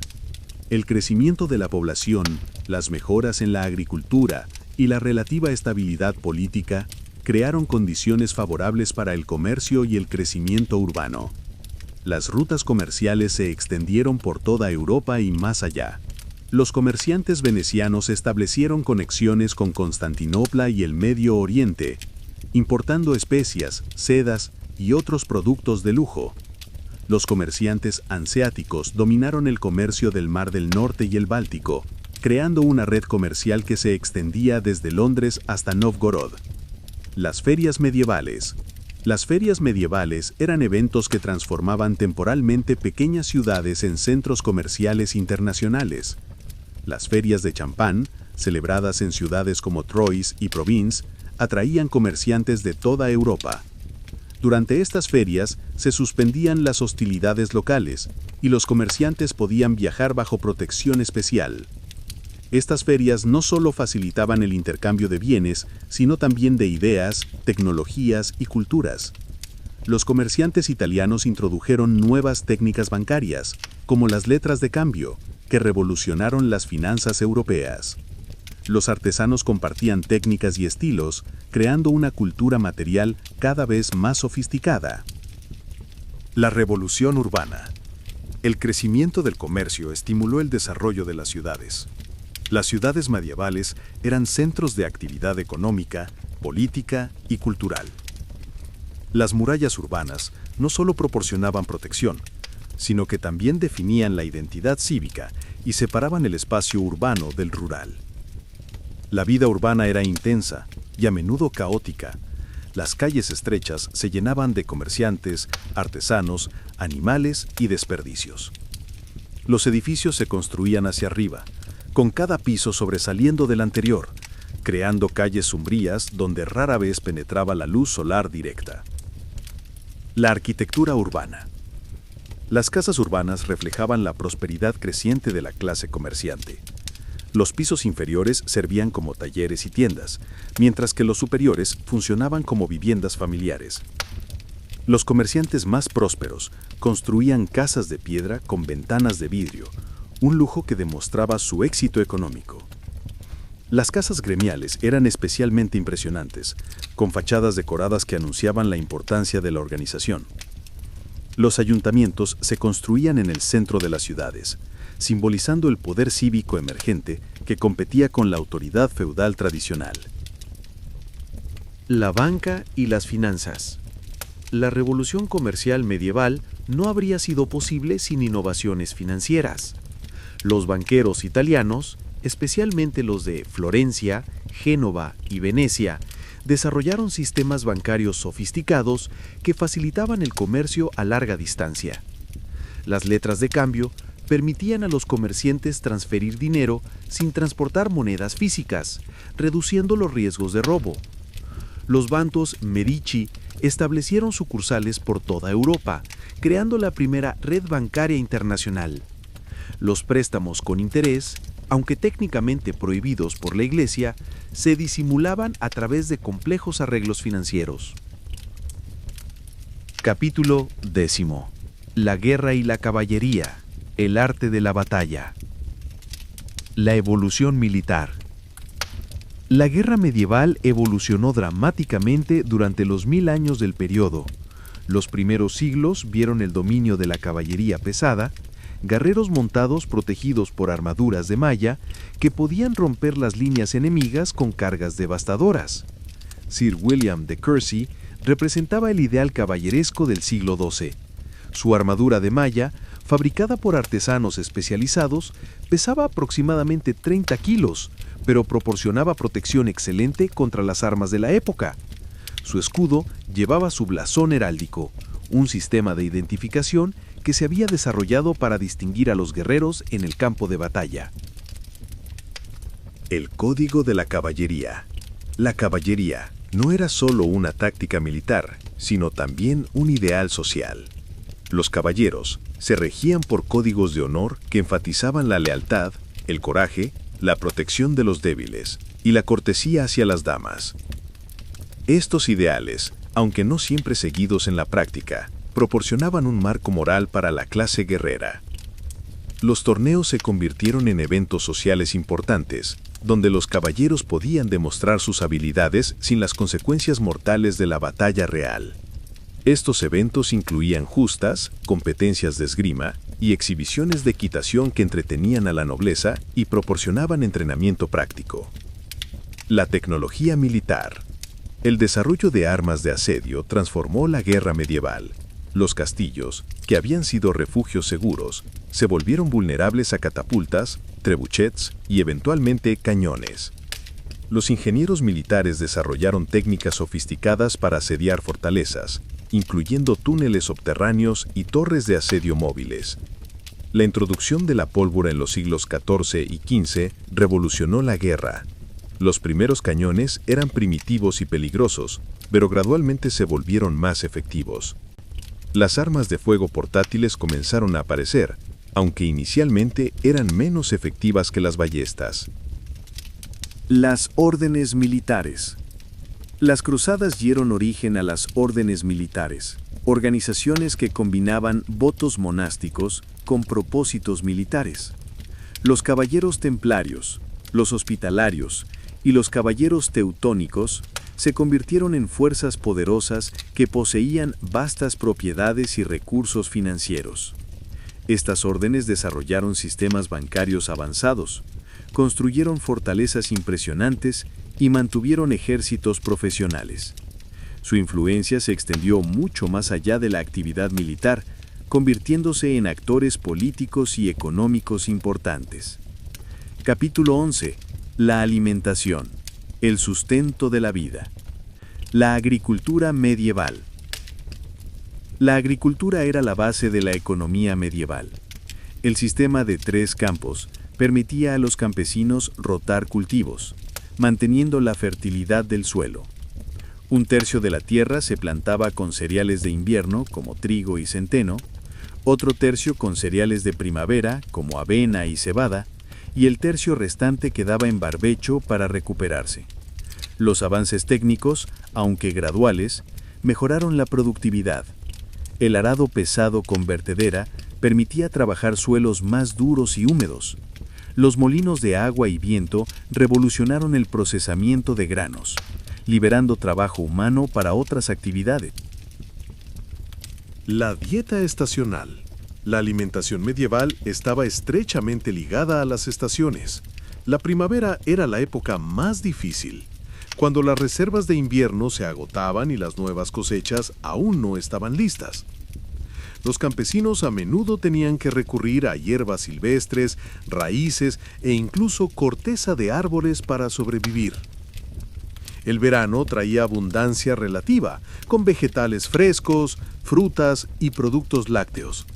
El crecimiento de la población, las mejoras en la agricultura y la relativa estabilidad política crearon condiciones favorables para el comercio y el crecimiento urbano. Las rutas comerciales se extendieron por toda Europa y más allá. Los comerciantes venecianos establecieron conexiones con Constantinopla y el Medio Oriente, importando especias, sedas y otros productos de lujo. Los comerciantes hanseáticos dominaron el comercio del Mar del Norte y el Báltico, creando una red comercial que se extendía desde Londres hasta Novgorod. Las ferias medievales. Las ferias medievales eran eventos que transformaban temporalmente pequeñas ciudades en centros comerciales internacionales. Las ferias de champán, celebradas en ciudades como Troyes y Provins, atraían comerciantes de toda Europa. Durante estas ferias se suspendían las hostilidades locales y los comerciantes podían viajar bajo protección especial. Estas ferias no solo facilitaban el intercambio de bienes, sino también de ideas, tecnologías y culturas. Los comerciantes italianos introdujeron nuevas técnicas bancarias, como las letras de cambio, que revolucionaron las finanzas europeas. Los artesanos compartían técnicas y estilos, creando una cultura material cada vez más sofisticada. La revolución urbana. El crecimiento del comercio estimuló el desarrollo de las ciudades. Las ciudades medievales eran centros de actividad económica, política y cultural. Las murallas urbanas no solo proporcionaban protección, sino que también definían la identidad cívica y separaban el espacio urbano del rural. La vida urbana era intensa y a menudo caótica. Las calles estrechas se llenaban de comerciantes, artesanos, animales y desperdicios. Los edificios se construían hacia arriba, con cada piso sobresaliendo del anterior, creando calles sombrías donde rara vez penetraba la luz solar directa. La arquitectura urbana. Las casas urbanas reflejaban la prosperidad creciente de la clase comerciante. Los pisos inferiores servían como talleres y tiendas, mientras que los superiores funcionaban como viviendas familiares. Los comerciantes más prósperos construían casas de piedra con ventanas de vidrio, un lujo que demostraba su éxito económico. Las casas gremiales eran especialmente impresionantes, con fachadas decoradas que anunciaban la importancia de la organización. Los ayuntamientos se construían en el centro de las ciudades, simbolizando el poder cívico emergente que competía con la autoridad feudal tradicional. La banca y las finanzas. La revolución comercial medieval no habría sido posible sin innovaciones financieras. Los banqueros italianos, especialmente los de Florencia, Génova y Venecia, desarrollaron sistemas bancarios sofisticados que facilitaban el comercio a larga distancia. Las letras de cambio permitían a los comerciantes transferir dinero sin transportar monedas físicas, reduciendo los riesgos de robo. Los bancos Medici establecieron sucursales por toda Europa, creando la primera red bancaria internacional. Los préstamos con interés, aunque técnicamente prohibidos por la Iglesia, se disimulaban a través de complejos arreglos financieros. Capítulo 10. La guerra y la caballería. El arte de la batalla. La evolución militar. La guerra medieval evolucionó dramáticamente durante los 1000 años del periodo. Los primeros siglos vieron el dominio de la caballería pesada, guerreros montados protegidos por armaduras de malla que podían romper las líneas enemigas con cargas devastadoras. Sir William de Courcy representaba el ideal caballeresco del siglo XII. Su armadura de malla, fabricada por artesanos especializados, pesaba aproximadamente 30 kilos, pero proporcionaba protección excelente contra las armas de la época. Su escudo llevaba su blasón heráldico, un sistema de identificación que se había desarrollado para distinguir a los guerreros en el campo de batalla. El código de la caballería. La caballería no era solo una táctica militar, sino también un ideal social. Los caballeros se regían por códigos de honor que enfatizaban la lealtad, el coraje, la protección de los débiles y la cortesía hacia las damas. Estos ideales, aunque no siempre seguidos en la práctica, proporcionaban un marco moral para la clase guerrera. Los torneos se convirtieron en eventos sociales importantes, donde los caballeros podían demostrar sus habilidades sin las consecuencias mortales de la batalla real. Estos eventos incluían justas, competencias de esgrima y exhibiciones de equitación que entretenían a la nobleza y proporcionaban entrenamiento práctico. La tecnología militar. El desarrollo de armas de asedio transformó la guerra medieval. Los castillos, que habían sido refugios seguros, se volvieron vulnerables a catapultas, trebuchets y eventualmente cañones. Los ingenieros militares desarrollaron técnicas sofisticadas para asediar fortalezas, incluyendo túneles subterráneos y torres de asedio móviles. La introducción de la pólvora en los siglos XIV y XV revolucionó la guerra. Los primeros cañones eran primitivos y peligrosos, pero gradualmente se volvieron más efectivos. Las armas de fuego portátiles comenzaron a aparecer, aunque inicialmente eran menos efectivas que las ballestas. Las órdenes militares. Las cruzadas dieron origen a las órdenes militares, organizaciones que combinaban votos monásticos con propósitos militares. Los caballeros templarios, los hospitalarios y los caballeros teutónicos se convirtieron en fuerzas poderosas que poseían vastas propiedades y recursos financieros. Estas órdenes desarrollaron sistemas bancarios avanzados, construyeron fortalezas impresionantes y mantuvieron ejércitos profesionales. Su influencia se extendió mucho más allá de la actividad militar, convirtiéndose en actores políticos y económicos importantes. Capítulo 11. La alimentación, el sustento de la vida. La agricultura medieval. La agricultura era la base de la economía medieval. El sistema de 3 campos permitía a los campesinos rotar cultivos, manteniendo la fertilidad del suelo. 1/3 de la tierra se plantaba con cereales de invierno, como trigo y centeno, otro tercio con cereales de primavera, como avena y cebada, y el tercio restante quedaba en barbecho para recuperarse. Los avances técnicos, aunque graduales, mejoraron la productividad. El arado pesado con vertedera permitía trabajar suelos más duros y húmedos. Los molinos de agua y viento revolucionaron el procesamiento de granos, liberando trabajo humano para otras actividades. La dieta estacional. La alimentación medieval estaba estrechamente ligada a las estaciones. La primavera era la época más difícil, cuando las reservas de invierno se agotaban y las nuevas cosechas aún no estaban listas. Los campesinos a menudo tenían que recurrir a hierbas silvestres, raíces e incluso corteza de árboles para sobrevivir. El verano traía abundancia relativa, con vegetales frescos, frutas y productos lácteos.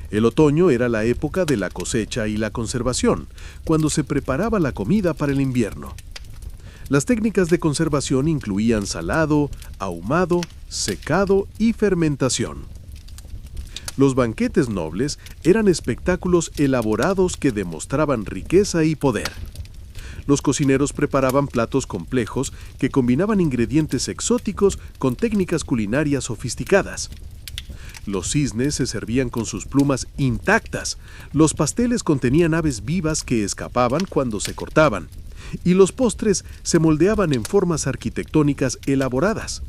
El otoño era la época de la cosecha y la conservación, cuando se preparaba la comida para el invierno. Las técnicas de conservación incluían salado, ahumado, secado y fermentación. Los banquetes nobles eran espectáculos elaborados que demostraban riqueza y poder. Los cocineros preparaban platos complejos que combinaban ingredientes exóticos con técnicas culinarias sofisticadas. Los cisnes se servían con sus plumas intactas, los pasteles contenían aves vivas que escapaban cuando se cortaban, y los postres se moldeaban en formas arquitectónicas elaboradas.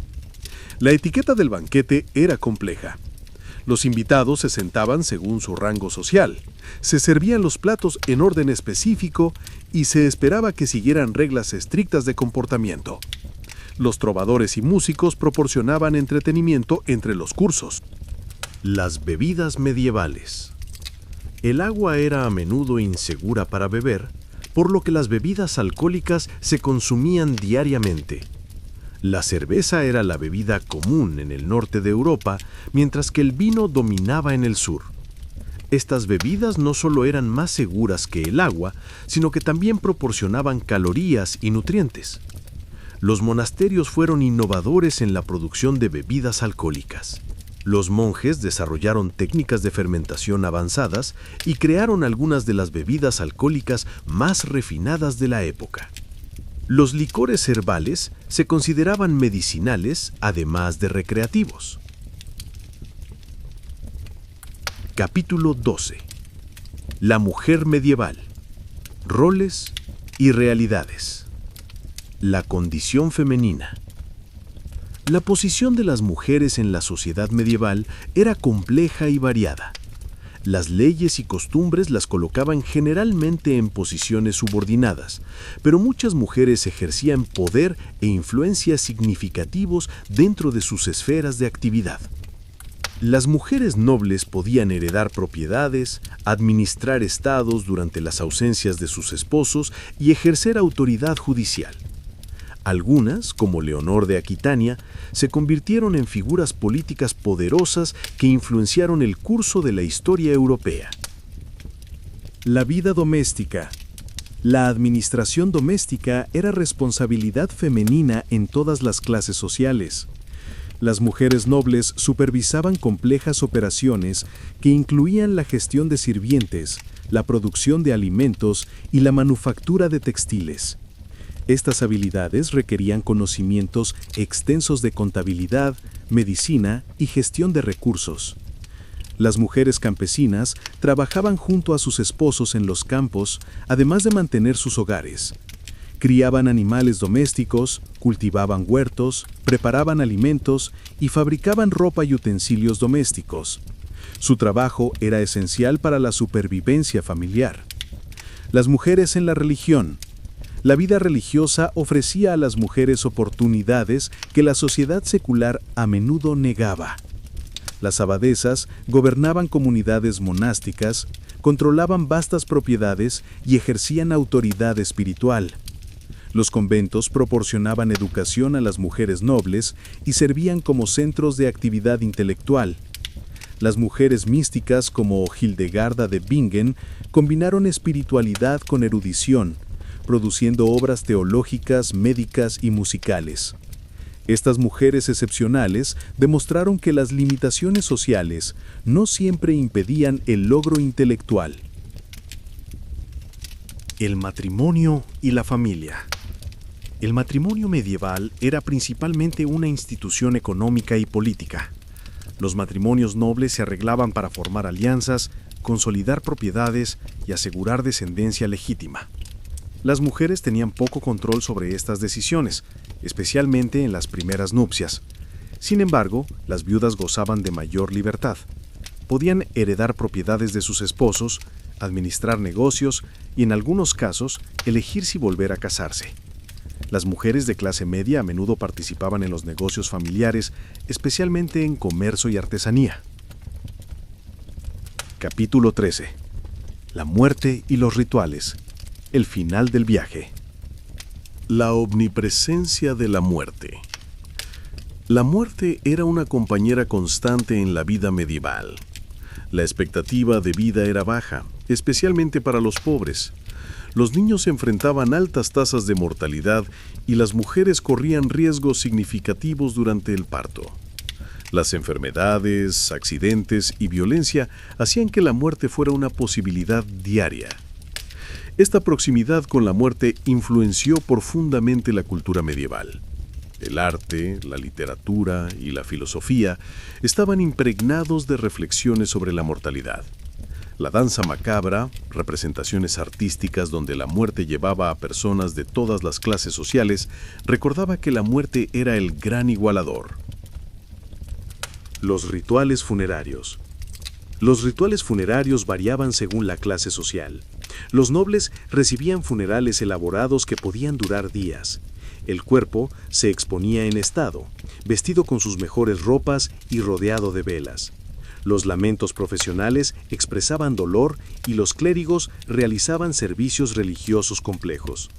La etiqueta del banquete era compleja. Los invitados se sentaban según su rango social, se servían los platos en orden específico y se esperaba que siguieran reglas estrictas de comportamiento. Los trovadores y músicos proporcionaban entretenimiento entre los cursos. Las bebidas medievales. El agua era a menudo insegura para beber, por lo que las bebidas alcohólicas se consumían diariamente. La cerveza era la bebida común en el norte de Europa, mientras que el vino dominaba en el sur. Estas bebidas no solo eran más seguras que el agua, sino que también proporcionaban calorías y nutrientes. Los monasterios fueron innovadores en la producción de bebidas alcohólicas. Los monjes desarrollaron técnicas de fermentación avanzadas y crearon algunas de las bebidas alcohólicas más refinadas de la época. Los licores herbales se consideraban medicinales, además de recreativos. Capítulo 12. La mujer medieval. Roles y realidades. La condición femenina. La posición de las mujeres en la sociedad medieval era compleja y variada. Las leyes y costumbres las colocaban generalmente en posiciones subordinadas, pero muchas mujeres ejercían poder e influencia significativos dentro de sus esferas de actividad. Las mujeres nobles podían heredar propiedades, administrar estados durante las ausencias de sus esposos y ejercer autoridad judicial. Algunas, como Leonor de Aquitania, se convirtieron en figuras políticas poderosas que influenciaron el curso de la historia europea. La vida doméstica. La administración doméstica era responsabilidad femenina en todas las clases sociales. Las mujeres nobles supervisaban complejas operaciones que incluían la gestión de sirvientes, la producción de alimentos y la manufactura de textiles. Estas habilidades requerían conocimientos extensos de contabilidad, medicina y gestión de recursos. Las mujeres campesinas trabajaban junto a sus esposos en los campos, además de mantener sus hogares. Criaban animales domésticos, cultivaban huertos, preparaban alimentos y fabricaban ropa y utensilios domésticos. Su trabajo era esencial para la supervivencia familiar. Las mujeres en la religión. La vida religiosa ofrecía a las mujeres oportunidades que la sociedad secular a menudo negaba. Las abadesas gobernaban comunidades monásticas, controlaban vastas propiedades y ejercían autoridad espiritual. Los conventos proporcionaban educación a las mujeres nobles y servían como centros de actividad intelectual. Las mujeres místicas como Hildegarda de Bingen combinaron espiritualidad con erudición, produciendo obras teológicas, médicas y musicales. Estas mujeres excepcionales demostraron que las limitaciones sociales no siempre impedían el logro intelectual. El matrimonio y la familia. El matrimonio medieval era principalmente una institución económica y política. Los matrimonios nobles se arreglaban para formar alianzas, consolidar propiedades y asegurar descendencia legítima. Las mujeres tenían poco control sobre estas decisiones, especialmente en las primeras nupcias. Sin embargo, las viudas gozaban de mayor libertad. Podían heredar propiedades de sus esposos, administrar negocios y, en algunos casos, elegir si volver a casarse. Las mujeres de clase media a menudo participaban en los negocios familiares, especialmente en comercio y artesanía. Capítulo 13. La muerte y los rituales. El final del viaje. La omnipresencia de la muerte. La muerte era una compañera constante en la vida medieval. La expectativa de vida era baja, especialmente para los pobres. Los niños enfrentaban altas tasas de mortalidad y las mujeres corrían riesgos significativos durante el parto. Las enfermedades, accidentes y violencia hacían que la muerte fuera una posibilidad diaria. Esta proximidad con la muerte influenció profundamente la cultura medieval. El arte, la literatura y la filosofía estaban impregnados de reflexiones sobre la mortalidad. La danza macabra, representaciones artísticas donde la muerte llevaba a personas de todas las clases sociales, recordaba que la muerte era el gran igualador. Los rituales funerarios. Los rituales funerarios variaban según la clase social. Los nobles recibían funerales elaborados que podían durar días. El cuerpo se exponía en estado, vestido con sus mejores ropas y rodeado de velas. Los lamentos profesionales expresaban dolor y los clérigos realizaban servicios religiosos complejos.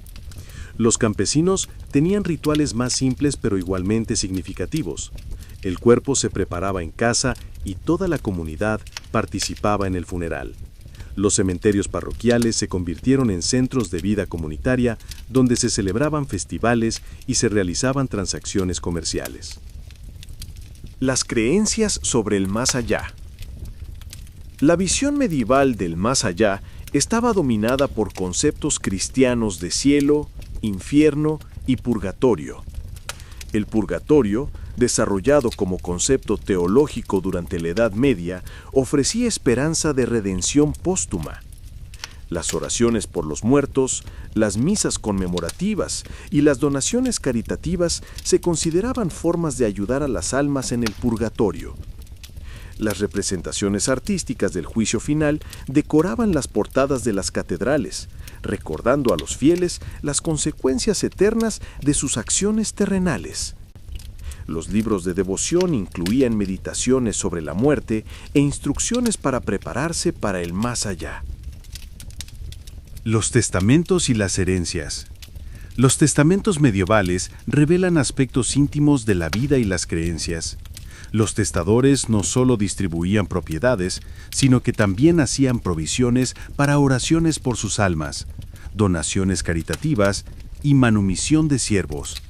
Los campesinos tenían rituales más simples pero igualmente significativos. El cuerpo se preparaba en casa y toda la comunidad participaba en el funeral. Los cementerios parroquiales se convirtieron en centros de vida comunitaria donde se celebraban festivales y se realizaban transacciones comerciales. Las creencias sobre el más allá. La visión medieval del más allá estaba dominada por conceptos cristianos de cielo, infierno y purgatorio. El purgatorio, desarrollado como concepto teológico durante la Edad Media, ofrecía esperanza de redención póstuma. Las oraciones por los muertos, las misas conmemorativas y las donaciones caritativas se consideraban formas de ayudar a las almas en el purgatorio. Las representaciones artísticas del juicio final decoraban las portadas de las catedrales, recordando a los fieles las consecuencias eternas de sus acciones terrenales. Los libros de devoción incluían meditaciones sobre la muerte e instrucciones para prepararse para el más allá. Los testamentos y las herencias. Los testamentos medievales revelan aspectos íntimos de la vida y las creencias. Los testadores no solo distribuían propiedades, sino que también hacían provisiones para oraciones por sus almas, donaciones caritativas y manumisión de siervos.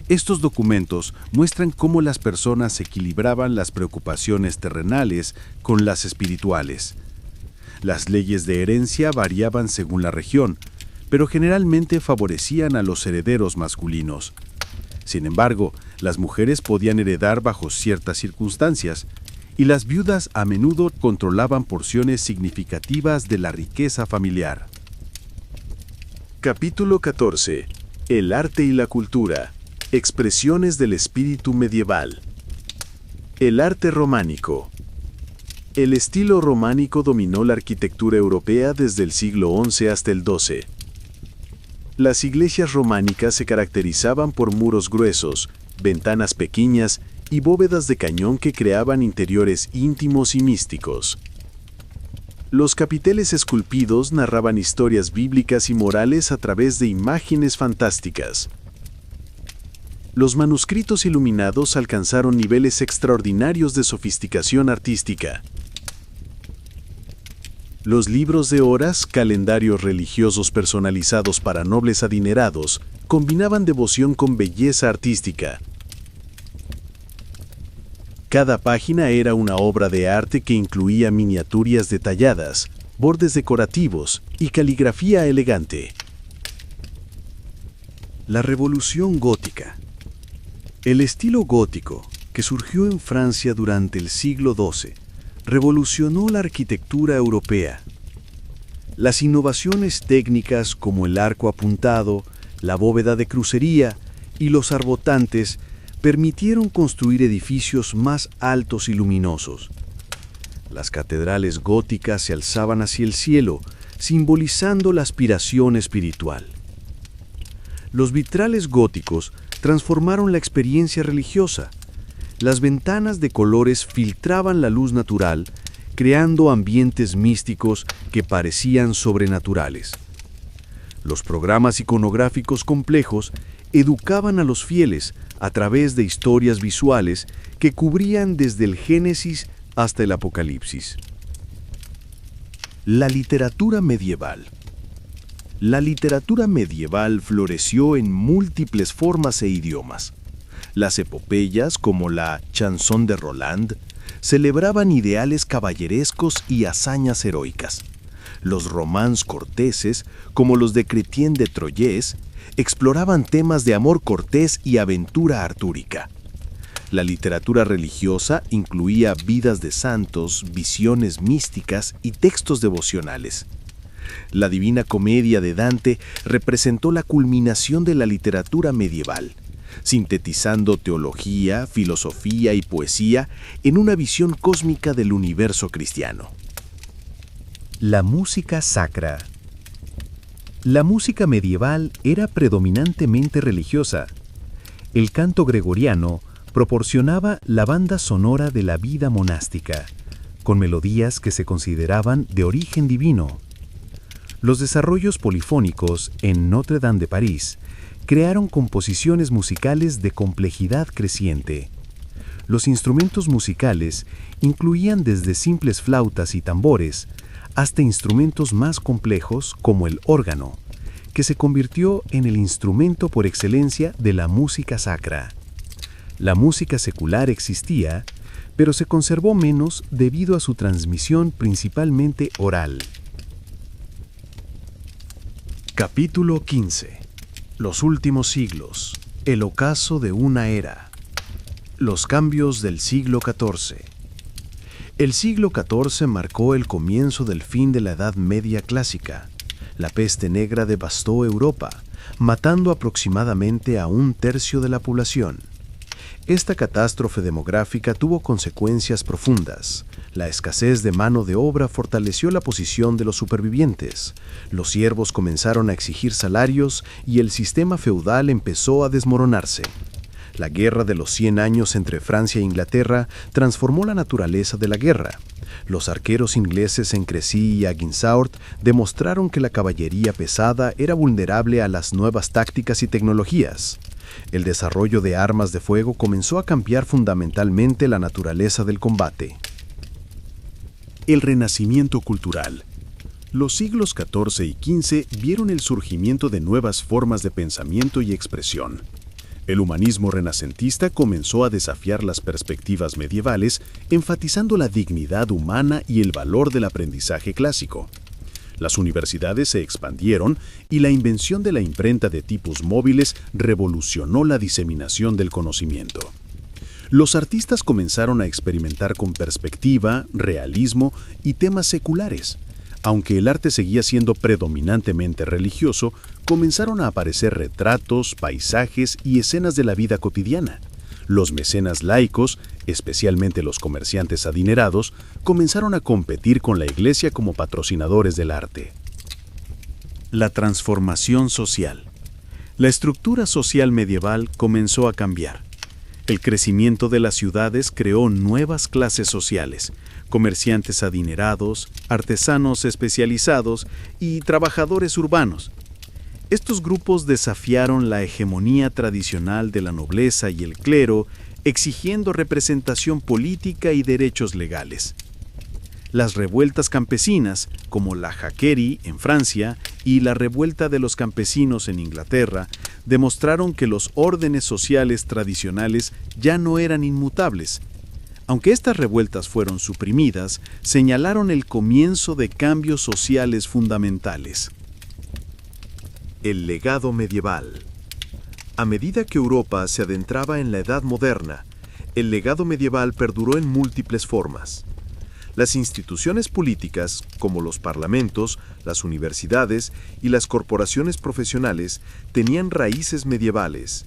Estos documentos muestran cómo las personas equilibraban las preocupaciones terrenales con las espirituales. Las leyes de herencia variaban según la región, pero generalmente favorecían a los herederos masculinos. Sin embargo, las mujeres podían heredar bajo ciertas circunstancias, y las viudas a menudo controlaban porciones significativas de la riqueza familiar. Capítulo 14. El arte y la cultura. Expresiones del espíritu medieval. El arte románico. El estilo románico dominó la arquitectura europea desde el siglo XI hasta el XII. Las iglesias románicas se caracterizaban por muros gruesos, ventanas pequeñas y bóvedas de cañón que creaban interiores íntimos y místicos. Los capiteles esculpidos narraban historias bíblicas y morales a través de imágenes fantásticas. Los manuscritos iluminados alcanzaron niveles extraordinarios de sofisticación artística. Los libros de horas, calendarios religiosos personalizados para nobles adinerados, combinaban devoción con belleza artística. Cada página era una obra de arte que incluía miniaturas detalladas, bordes decorativos y caligrafía elegante. La Revolución Gótica. El estilo gótico, que surgió en Francia durante el siglo XII, revolucionó la arquitectura europea. Las innovaciones técnicas como el arco apuntado, la bóveda de crucería y los arbotantes permitieron construir edificios más altos y luminosos. Las catedrales góticas se alzaban hacia el cielo, simbolizando la aspiración espiritual. Los vitrales góticos transformaron la experiencia religiosa. Las ventanas de colores filtraban la luz natural, creando ambientes místicos que parecían sobrenaturales. Los programas iconográficos complejos educaban a los fieles a través de historias visuales que cubrían desde el Génesis hasta el Apocalipsis. La literatura medieval. La literatura medieval floreció en múltiples formas e idiomas. Las epopeyas, como la Chanson de Roland, celebraban ideales caballerescos y hazañas heroicas. Los romans corteses, como los de Chrétien de Troyes, exploraban temas de amor cortés y aventura artúrica. La literatura religiosa incluía vidas de santos, visiones místicas y textos devocionales. La Divina Comedia de Dante representó la culminación de la literatura medieval, sintetizando teología, filosofía y poesía en una visión cósmica del universo cristiano. La música sacra. La música medieval era predominantemente religiosa. El canto gregoriano proporcionaba la banda sonora de la vida monástica, con melodías que se consideraban de origen divino. Los desarrollos polifónicos en Notre Dame de París crearon composiciones musicales de complejidad creciente. Los instrumentos musicales incluían desde simples flautas y tambores hasta instrumentos más complejos como el órgano, que se convirtió en el instrumento por excelencia de la música sacra. La música secular existía, pero se conservó menos debido a su transmisión principalmente oral. Capítulo 15. Los últimos siglos. El ocaso de una era. Los cambios del siglo XIV. El siglo XIV marcó el comienzo del fin de la Edad Media clásica. La peste negra devastó Europa, matando aproximadamente a 1/3 de la población. Esta catástrofe demográfica tuvo consecuencias profundas. La escasez de mano de obra fortaleció la posición de los supervivientes. Los siervos comenzaron a exigir salarios y el sistema feudal empezó a desmoronarse. La Guerra de los 100 años entre Francia e Inglaterra transformó la naturaleza de la guerra. Los arqueros ingleses en Crecy y Agincourt demostraron que la caballería pesada era vulnerable a las nuevas tácticas y tecnologías. El desarrollo de armas de fuego comenzó a cambiar fundamentalmente la naturaleza del combate. El renacimiento cultural. Los siglos XIV y XV vieron el surgimiento de nuevas formas de pensamiento y expresión. El humanismo renacentista comenzó a desafiar las perspectivas medievales, enfatizando la dignidad humana y el valor del aprendizaje clásico. Las universidades se expandieron y la invención de la imprenta de tipos móviles revolucionó la diseminación del conocimiento. Los artistas comenzaron a experimentar con perspectiva, realismo y temas seculares. Aunque el arte seguía siendo predominantemente religioso, comenzaron a aparecer retratos, paisajes y escenas de la vida cotidiana. Los mecenas laicos, especialmente los comerciantes adinerados, comenzaron a competir con la Iglesia como patrocinadores del arte. La transformación social. La estructura social medieval comenzó a cambiar. El crecimiento de las ciudades creó nuevas clases sociales, comerciantes adinerados, artesanos especializados y trabajadores urbanos. Estos grupos desafiaron la hegemonía tradicional de la nobleza y el clero, exigiendo representación política y derechos legales. Las revueltas campesinas, como la Jacquerie en Francia y la revuelta de los campesinos en Inglaterra, demostraron que los órdenes sociales tradicionales ya no eran inmutables. Aunque estas revueltas fueron suprimidas, señalaron el comienzo de cambios sociales fundamentales. El legado medieval. A medida que Europa se adentraba en la Edad Moderna, el legado medieval perduró en múltiples formas. Las instituciones políticas, como los parlamentos, las universidades y las corporaciones profesionales, tenían raíces medievales.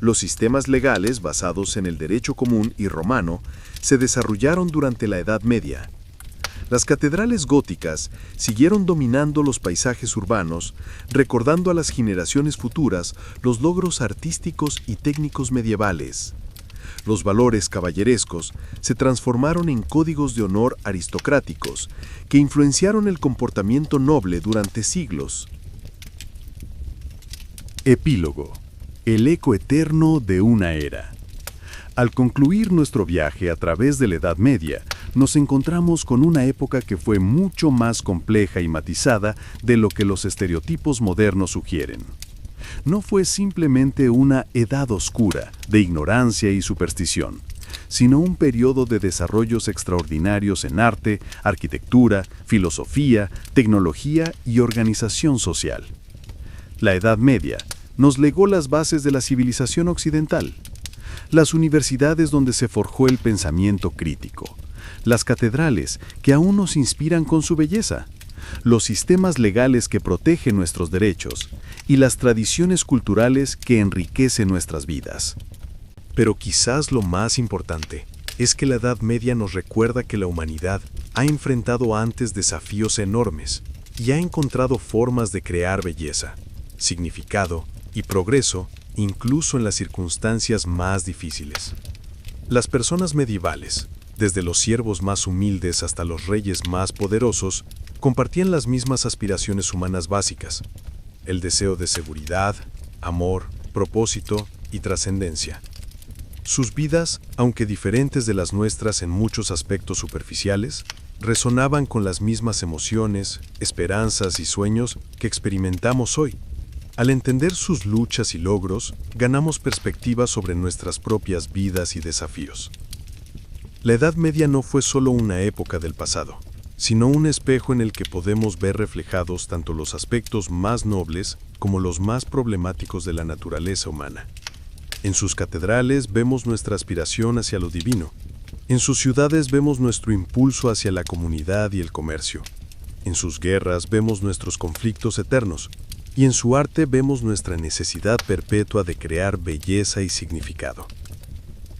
Los sistemas legales basados en el derecho común y romano se desarrollaron durante la Edad Media. Las catedrales góticas siguieron dominando los paisajes urbanos, recordando a las generaciones futuras los logros artísticos y técnicos medievales. Los valores caballerescos se transformaron en códigos de honor aristocráticos que influenciaron el comportamiento noble durante siglos. Epílogo. El eco eterno de una era. Al concluir nuestro viaje a través de la Edad Media, nos encontramos con una época que fue mucho más compleja y matizada de lo que los estereotipos modernos sugieren. No fue simplemente una edad oscura de ignorancia y superstición, sino un periodo de desarrollos extraordinarios en arte, arquitectura, filosofía, tecnología y organización social. La Edad Media nos legó las bases de la civilización occidental. Las universidades donde se forjó el pensamiento crítico, las catedrales que aún nos inspiran con su belleza, los sistemas legales que protegen nuestros derechos y las tradiciones culturales que enriquecen nuestras vidas. Pero quizás lo más importante es que la Edad Media nos recuerda que la humanidad ha enfrentado antes desafíos enormes y ha encontrado formas de crear belleza, significado y progreso incluso en las circunstancias más difíciles. Las personas medievales, desde los siervos más humildes hasta los reyes más poderosos, compartían las mismas aspiraciones humanas básicas: el deseo de seguridad, amor, propósito y trascendencia. Sus vidas, aunque diferentes de las nuestras en muchos aspectos superficiales, resonaban con las mismas emociones, esperanzas y sueños que experimentamos hoy. Al entender sus luchas y logros, ganamos perspectiva sobre nuestras propias vidas y desafíos. La Edad Media no fue solo una época del pasado, sino un espejo en el que podemos ver reflejados tanto los aspectos más nobles como los más problemáticos de la naturaleza humana. En sus catedrales vemos nuestra aspiración hacia lo divino. En sus ciudades vemos nuestro impulso hacia la comunidad y el comercio. En sus guerras vemos nuestros conflictos eternos. Y en su arte vemos nuestra necesidad perpetua de crear belleza y significado.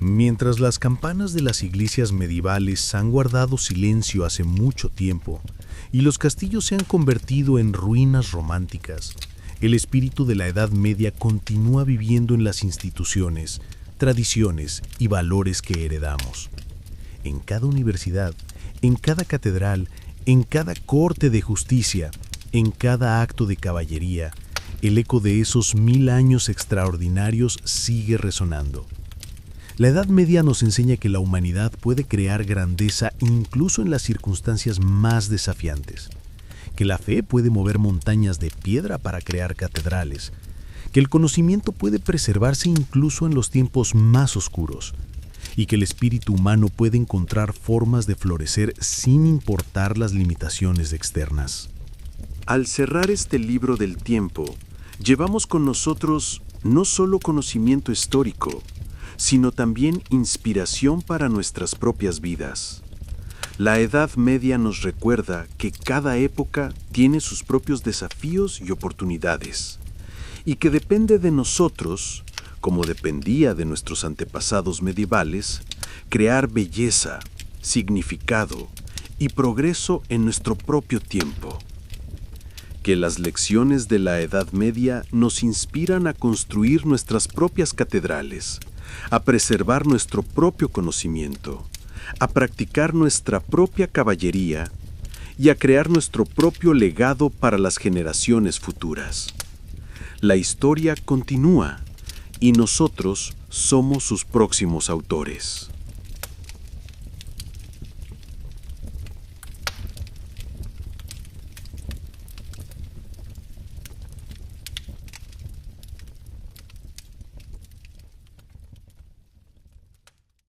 Mientras las campanas de las iglesias medievales han guardado silencio hace mucho tiempo y los castillos se han convertido en ruinas románticas, el espíritu de la Edad Media continúa viviendo en las instituciones, tradiciones y valores que heredamos. En cada universidad, en cada catedral, en cada corte de justicia, en cada acto de caballería, el eco de esos 1000 años extraordinarios sigue resonando. La Edad Media nos enseña que la humanidad puede crear grandeza incluso en las circunstancias más desafiantes, que la fe puede mover montañas de piedra para crear catedrales, que el conocimiento puede preservarse incluso en los tiempos más oscuros, y que el espíritu humano puede encontrar formas de florecer sin importar las limitaciones externas. Al cerrar este libro del tiempo, llevamos con nosotros no solo conocimiento histórico, sino también inspiración para nuestras propias vidas. La Edad Media nos recuerda que cada época tiene sus propios desafíos y oportunidades, y que depende de nosotros, como dependía de nuestros antepasados medievales, crear belleza, significado y progreso en nuestro propio tiempo. Que las lecciones de la Edad Media nos inspiran a construir nuestras propias catedrales, a preservar nuestro propio conocimiento, a practicar nuestra propia caballería y a crear nuestro propio legado para las generaciones futuras. La historia continúa y nosotros somos sus próximos autores.